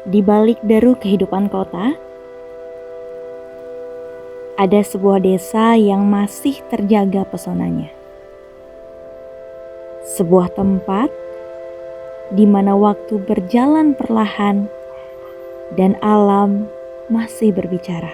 Di balik deru kehidupan kota, ada sebuah desa yang masih terjaga pesonanya. Sebuah tempat di mana waktu berjalan perlahan dan alam masih berbicara.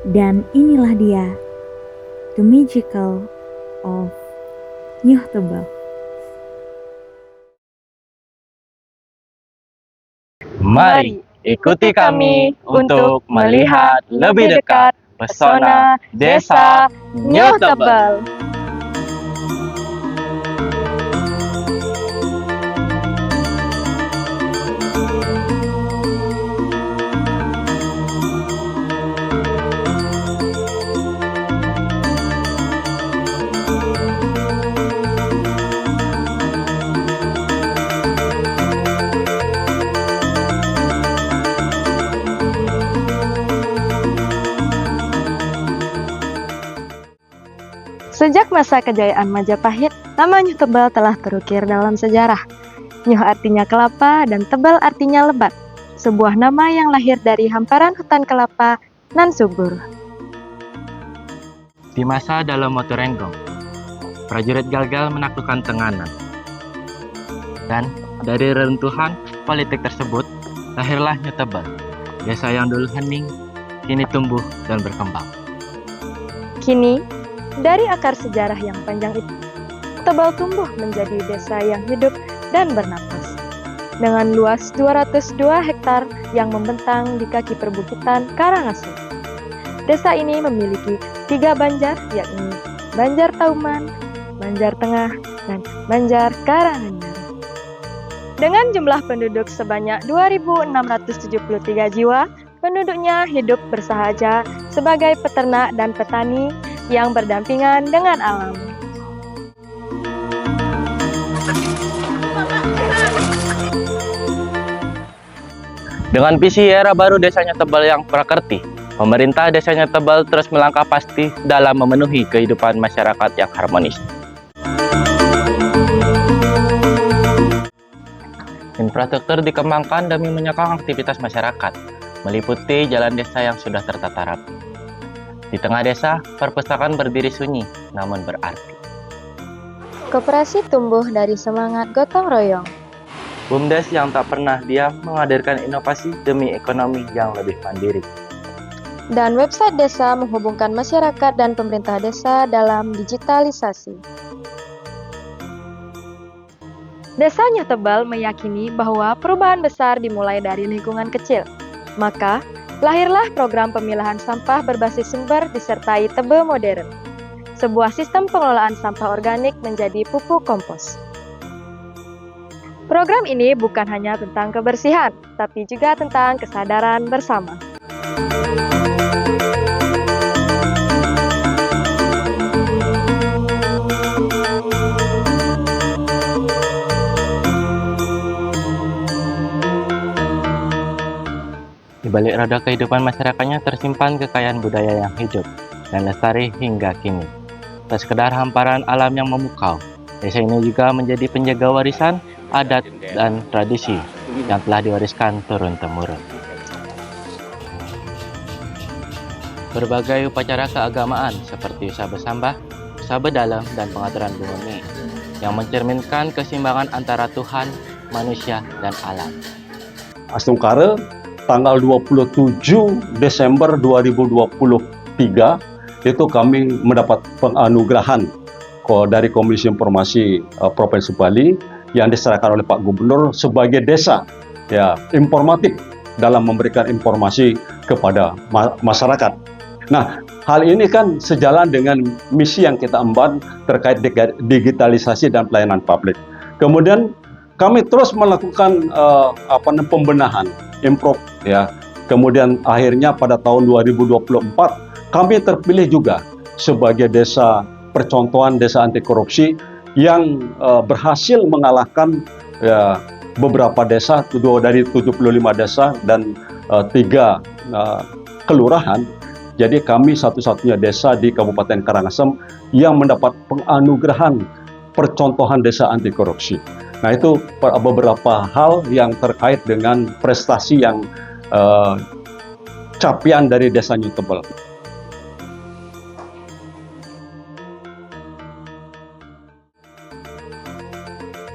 Dan inilah dia, The Magical of Nyuh Tebal. Mari ikuti kami untuk melihat lebih dekat pesona Desa Nyuh Tebal. Sejak masa kejayaan Majapahit, nama Nyuh Tebal telah terukir dalam sejarah. Nyuh artinya kelapa dan tebal artinya lebat, sebuah nama yang lahir dari hamparan hutan kelapa nan subur. Di masa dalam Motorenggong, prajurit Galgal menaklukkan Tenganan. Dan dari reruntuhan politik tersebut, lahirlah Nyuh Tebal, desa yang dulu hening, kini tumbuh dan berkembang. Kini, dari akar sejarah yang panjang itu, Tebal tumbuh menjadi desa yang hidup dan bernapas. Dengan luas 202 hektar yang membentang di kaki perbukitan Karangasem. Desa ini memiliki 3 banjar, yakni Banjar Tauman, Banjar Tengah, dan Banjar Karanganyar. Dengan jumlah penduduk sebanyak 2.673 jiwa, penduduknya hidup bersahaja sebagai peternak dan petani yang berdampingan dengan alam. Dengan visi era baru Desa Nyuh Tebal yang prakerti, pemerintah Desa Nyuh Tebal terus melangkah pasti dalam memenuhi kehidupan masyarakat yang harmonis. Infrastruktur dikembangkan demi menyokong aktivitas masyarakat, meliputi jalan desa yang sudah tertata rapi. Di tengah desa, perpustakaan berdiri sunyi, namun berarti. Koperasi tumbuh dari semangat gotong royong. BUMDes yang tak pernah diam menghadirkan inovasi demi ekonomi yang lebih mandiri. Dan website desa menghubungkan masyarakat dan pemerintah desa dalam digitalisasi. Desa Nyuh Tebal meyakini bahwa perubahan besar dimulai dari lingkungan kecil. Maka, lahirlah program pemilahan sampah berbasis sumber disertai tebe modern. Sebuah sistem pengelolaan sampah organik menjadi pupuk kompos. Program ini bukan hanya tentang kebersihan, tapi juga tentang kesadaran bersama. Di balik roda kehidupan masyarakatnya tersimpan kekayaan budaya yang hidup dan lestari hingga kini. Tak sekedar hamparan alam yang memukau, desa ini juga menjadi penjaga warisan, adat, dan tradisi yang telah diwariskan turun-temurun. Berbagai upacara keagamaan seperti usaha bersambah, usaha bedalam, dan pengaturan bumi yang mencerminkan keseimbangan antara Tuhan, manusia, dan alam. Astungkara tanggal 27 Desember 2023 itu kami mendapat penganugerahan dari Komisi Informasi Provinsi Bali yang diserahkan oleh Pak Gubernur sebagai desa ya informatif dalam memberikan informasi kepada masyarakat. Nah, hal ini kan sejalan dengan misi yang kita emban terkait digitalisasi dan pelayanan publik. Kemudian kami terus melakukan pembenahan, improve ya. Kemudian akhirnya pada tahun 2024 kami terpilih juga sebagai desa percontohan desa anti korupsi yang berhasil mengalahkan beberapa desa, dari 75 desa dan 3 kelurahan. Jadi kami satu-satunya desa di Kabupaten Karangasem yang mendapat penganugerahan percontohan desa anti korupsi. Nah, itu beberapa hal yang terkait dengan prestasi yang capaian dari Desa New Tebel.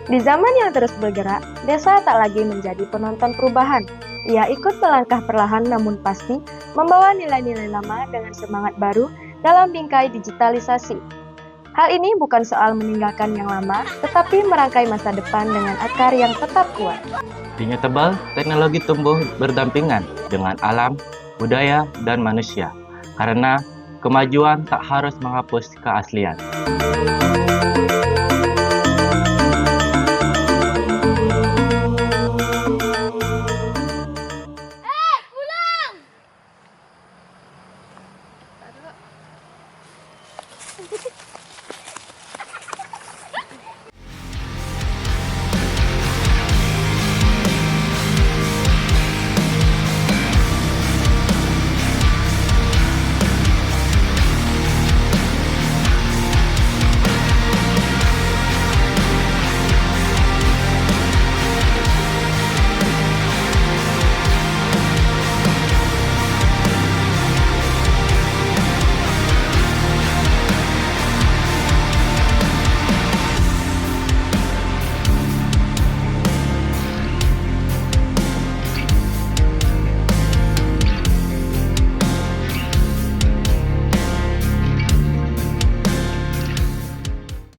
Di zaman yang terus bergerak, desa tak lagi menjadi penonton perubahan. Ia ikut melangkah perlahan namun pasti, membawa nilai-nilai lama dengan semangat baru dalam bingkai digitalisasi. Hal ini bukan soal meninggalkan yang lama, tetapi merangkai masa depan dengan akar yang tetap kuat. Di New Tebel, teknologi tumbuh berdampingan dengan alam, budaya, dan manusia. Karena kemajuan tak harus menghapus keaslian.